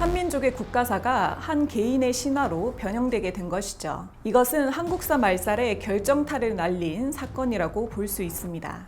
한민족의 국가사가 한 개인의 신화로 변형되게 된 것이죠. 이것은 한국사 말살의 결정타를 날린 사건이라고 볼 수 있습니다.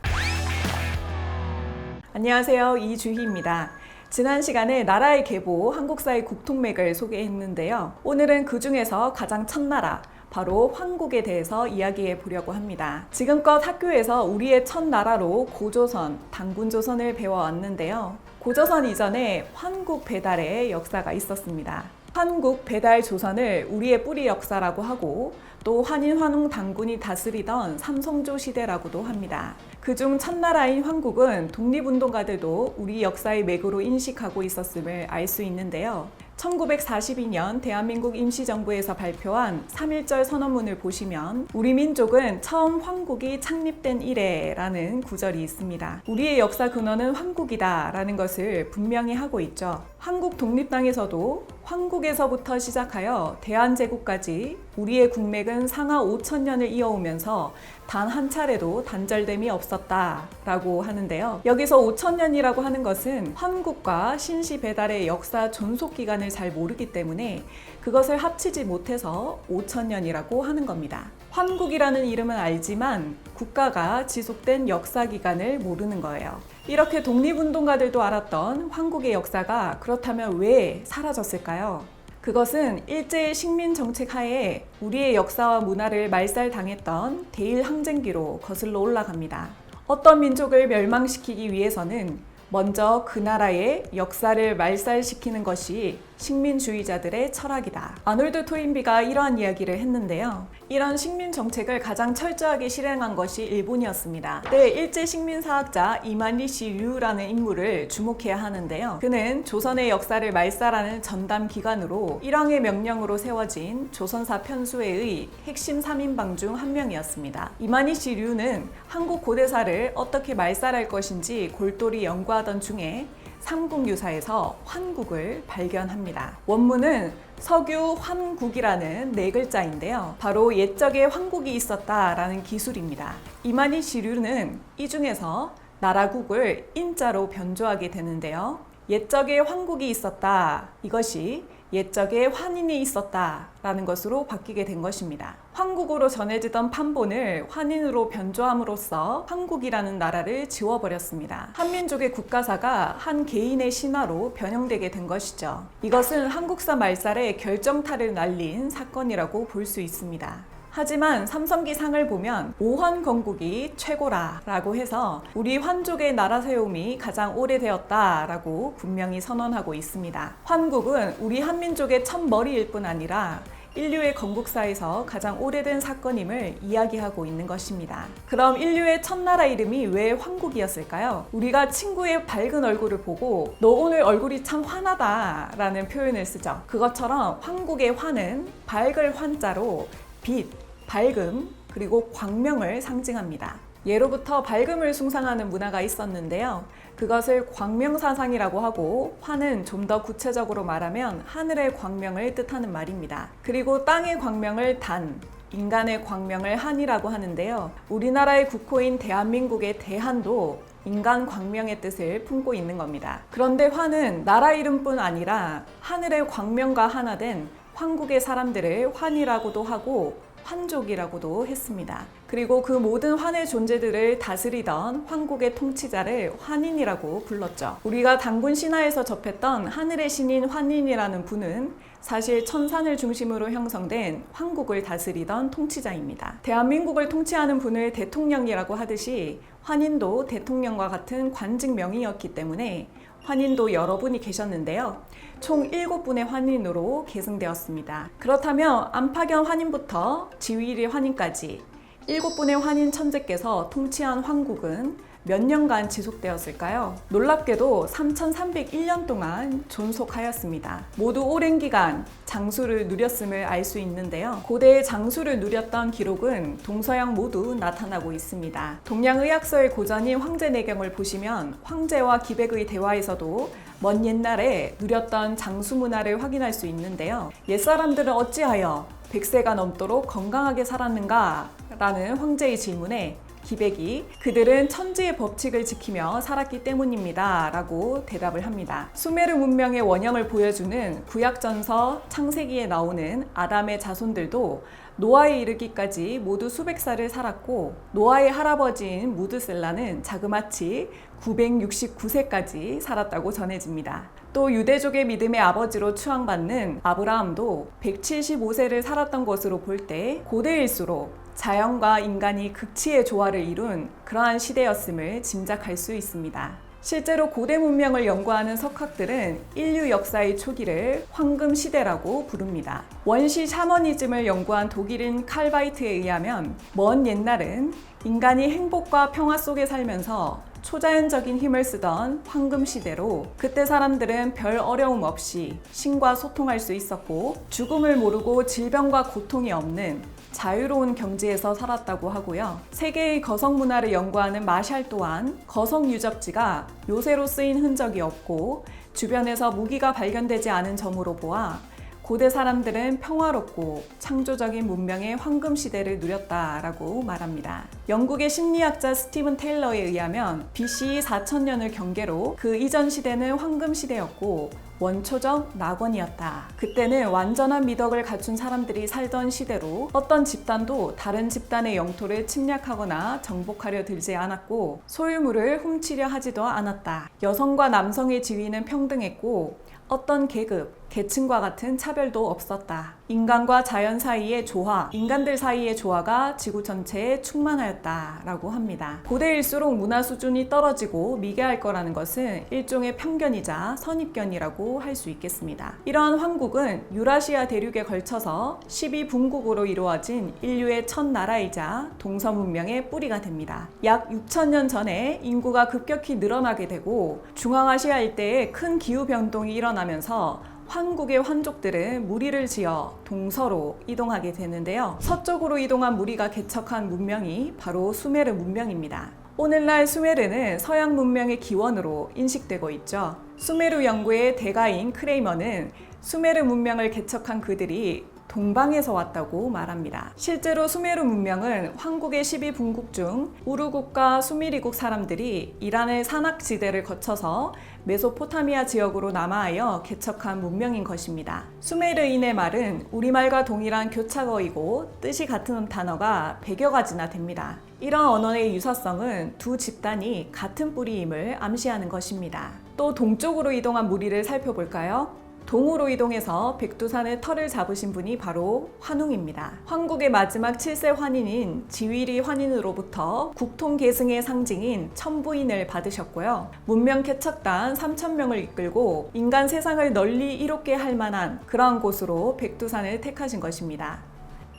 안녕하세요, 이주희입니다. 지난 시간에 나라의 계보, 한국사의 국통맥을 소개했는데요. 오늘은 그 중에서 가장 첫나라, 바로 황국에 대해서 이야기해 보려고 합니다. 지금껏 학교에서 우리의 첫나라로 고조선, 단군조선을 배워왔는데요. 고조선 이전에 환국 배달의 역사가 있었습니다. 환국 배달 조선을 우리의 뿌리 역사라고 하고 또 환인 환웅 단군이 다스리던 삼성조 시대라고도 합니다. 그중 첫나라인 황국은 독립운동가들도 우리 역사의 맥으로 인식하고 있었음을 알 수 있는데요. 1942년 대한민국 임시정부에서 발표한 3.1절 선언문을 보시면 우리 민족은 처음 황국이 창립된 이래라는 구절이 있습니다. 우리의 역사 근원은 황국이다 라는 것을 분명히 하고 있죠. 한국 독립당에서도 황국에서부터 시작하여 대한제국까지 우리의 국맥은 상하 5,000년을 이어오면서 단 한 차례도 단절됨이 없었다라고 하는데요. 여기서 5,000년이라고 하는 것은 황국과 신시 배달의 역사 존속 기간을 잘 모르기 때문에 그것을 합치지 못해서 5,000년이라고 하는 겁니다. 황국이라는 이름은 알지만 국가가 지속된 역사 기간을 모르는 거예요. 이렇게 독립운동가들도 알았던 황국의 역사가 그렇다면 왜 사라졌을까요? 그것은 일제의 식민 정책 하에 우리의 역사와 문화를 말살당했던 대일 항쟁기로 거슬러 올라갑니다. 어떤 민족을 멸망시키기 위해서는 먼저 그 나라의 역사를 말살시키는 것이 식민주의자들의 철학이다. 아놀드 토인비가 이러한 이야기를 했는데요. 이런 식민 정책을 가장 철저하게 실행한 것이 일본이었습니다. 네, 일제 식민사학자 이만리시 류라는 인물을 주목해야 하는데요. 그는 조선의 역사를 말살하는 전담 기관으로 일왕의 명령으로 세워진 조선사 편수회의 핵심 3인방 중 한 명이었습니다. 이만리시 류는 한국 고대사를 어떻게 말살할 것인지 골똘히 연구하던 중에 삼국유사에서 환국을 발견합니다. 원문은 석유 환국이라는 네 글자인데요. 바로 옛적에 환국이 있었다라는 기술입니다. 이만희시 류는 이 중에서 나라국을 인자로 변조하게 되는데요. 옛적에 환국이 있었다. 이것이 옛적에 환인이 있었다 라는 것으로 바뀌게 된 것입니다. 황국으로 전해지던 판본을 환인으로 변조함으로써 황국이라는 나라를 지워버렸습니다. 한민족의 국가사가 한 개인의 신화로 변형되게 된 것이죠. 이것은 한국사 말살의 결정타를 날린 사건이라고 볼 수 있습니다. 하지만 삼성기 상을 보면 오환건국이 최고라라고 해서 우리 환족의 나라 세움이 가장 오래되었다라고 분명히 선언하고 있습니다. 환국은 우리 한민족의 첫머리일 뿐 아니라 인류의 건국사에서 가장 오래된 사건임을 이야기하고 있는 것입니다. 그럼 인류의 첫나라 이름이 왜 황국이었을까요? 우리가 친구의 밝은 얼굴을 보고 너 오늘 얼굴이 참 환하다 라는 표현을 쓰죠. 그것처럼 황국의 환은 밝을 환자로 빛, 밝음, 그리고 광명을 상징합니다. 예로부터 밝음을 숭상하는 문화가 있었는데요. 그것을 광명사상이라고 하고 환은 좀 더 구체적으로 말하면 하늘의 광명을 뜻하는 말입니다. 그리고 땅의 광명을 단, 인간의 광명을 한이라고 하는데요. 우리나라의 국호인 대한민국의 대한도 인간 광명의 뜻을 품고 있는 겁니다. 그런데 환은 나라 이름뿐 아니라 하늘의 광명과 하나 된 황국의 사람들을 환이라고도 하고 환족이라고도 했습니다. 그리고 그 모든 환의 존재들을 다스리던 황국의 통치자를 환인이라고 불렀죠. 우리가 단군 신화에서 접했던 하늘의 신인 환인이라는 분은 사실 천산을 중심으로 형성된 황국을 다스리던 통치자입니다. 대한민국을 통치하는 분을 대통령이라고 하듯이 환인도 대통령과 같은 관직명이었기 때문에 환인도 여러 분이 계셨는데요. 총 7분의 환인으로 계승되었습니다. 그렇다면 안파견 환인부터 지위리 환인까지 7분의 환인 천재께서 통치한 황국은 몇 년간 지속되었을까요? 놀랍게도 3,301년 동안 존속하였습니다. 모두 오랜 기간 장수를 누렸음을 알 수 있는데요. 고대의 장수를 누렸던 기록은 동서양 모두 나타나고 있습니다. 동양의학서의 고전인 황제내경을 보시면 황제와 기백의 대화에서도 먼 옛날에 누렸던 장수 문화를 확인할 수 있는데요. 옛사람들은 어찌하여 100세가 넘도록 건강하게 살았는가? 라는 황제의 질문에 기백이 그들은 천지의 법칙을 지키며 살았기 때문입니다 라고 대답을 합니다. 수메르 문명의 원형을 보여주는 구약전서 창세기에 나오는 아담의 자손들도 노아에 이르기까지 모두 수백 살을 살았고 노아의 할아버지인 무드셀라는 자그마치 969세까지 살았다고 전해집니다. 또 유대족의 믿음의 아버지로 추앙받는 아브라함도 175세를 살았던 것으로 볼 때 고대일수록 자연과 인간이 극치의 조화를 이룬 그러한 시대였음을 짐작할 수 있습니다. 실제로 고대 문명을 연구하는 석학들은 인류 역사의 초기를 황금 시대라고 부릅니다. 원시 샤머니즘을 연구한 독일인 칼바이트에 의하면 먼 옛날은 인간이 행복과 평화 속에 살면서 초자연적인 힘을 쓰던 황금 시대로 그때 사람들은 별 어려움 없이 신과 소통할 수 있었고 죽음을 모르고 질병과 고통이 없는 자유로운 경지에서 살았다고 하고요. 세계의 거성 문화를 연구하는 마샬 또한 거성 유적지가 요새로 쓰인 흔적이 없고 주변에서 무기가 발견되지 않은 점으로 보아 고대 사람들은 평화롭고 창조적인 문명의 황금 시대를 누렸다라고 말합니다. 영국의 심리학자 스티븐 테일러에 의하면 BCE 4000년을 경계로 그 이전 시대는 황금 시대였고 원초적 낙원이었다. 그때는 완전한 미덕을 갖춘 사람들이 살던 시대로 어떤 집단도 다른 집단의 영토를 침략하거나 정복하려 들지 않았고 소유물을 훔치려 하지도 않았다. 여성과 남성의 지위는 평등했고 어떤 계급, 계층과 같은 차별도 없었다. 인간과 자연 사이의 조화, 인간들 사이의 조화가 지구 전체에 충만하였다라고 합니다. 고대일수록 문화 수준이 떨어지고 미개할 거라는 것은 일종의 편견이자 선입견이라고 할 수 있겠습니다. 이러한 황국은 유라시아 대륙에 걸쳐서 12분국으로 이루어진 인류의 첫 나라이자 동서문명의 뿌리가 됩니다. 약 6,000년 전에 인구가 급격히 늘어나게 되고 중앙아시아 일대에 큰 기후변동이 일어나면서 황국의 환족들은 무리를 지어 동서로 이동하게 되는데요. 서쪽으로 이동한 무리가 개척한 문명이 바로 수메르 문명입니다. 오늘날 수메르는 서양 문명의 기원으로 인식되고 있죠. 수메르 연구의 대가인 크레이머는 수메르 문명을 개척한 그들이 동방에서 왔다고 말합니다. 실제로 수메르 문명은 황국의 12분국 중 우르국과 수미리국 사람들이 이란의 산악지대를 거쳐서 메소포타미아 지역으로 남하하여 개척한 문명인 것입니다. 수메르인의 말은 우리말과 동일한 교차어이고 뜻이 같은 단어가 100여 가지나 됩니다. 이런 언어의 유사성은 두 집단이 같은 뿌리임을 암시하는 것입니다. 또 동쪽으로 이동한 무리를 살펴볼까요? 동으로 이동해서 백두산의 터를 잡으신 분이 바로 환웅입니다. 황국의 마지막 7세 환인인 지위리 환인으로부터 국통 계승의 상징인 천부인을 받으셨고요. 문명 개척단 3,000명을 이끌고 인간 세상을 널리 이롭게 할 만한 그러한 곳으로 백두산을 택하신 것입니다.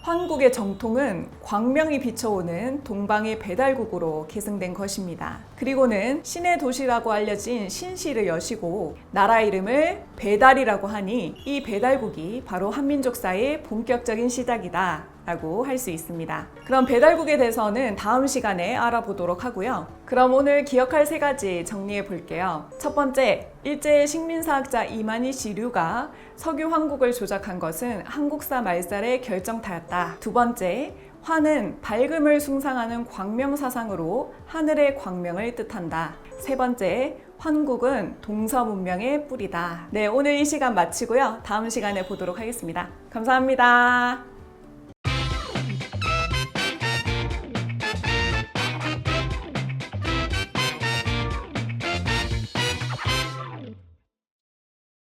황국의 정통은 광명이 비춰오는 동방의 배달국으로 계승된 것입니다. 그리고는 신의 도시라고 알려진 신시를 여시고 나라 이름을 배달이라고 하니 이 배달국이 바로 한민족사의 본격적인 시작이다 라고 할 수 있습니다. 그럼 배달국에 대해서는 다음 시간에 알아보도록 하고요. 그럼 오늘 기억할 3가지 정리해 볼게요. 첫 번째, 일제의 식민사학자 이마니시 류가 석유 황국을 조작한 것은 한국사 말살의 결정타였다. 두 번째, 화는 밝음을 숭상하는 광명사상으로 하늘의 광명을 뜻한다. 세 번째, 환국은 동서문명의 뿌리다. 네, 오늘 이 시간 마치고요. 다음 시간에 보도록 하겠습니다. 감사합니다.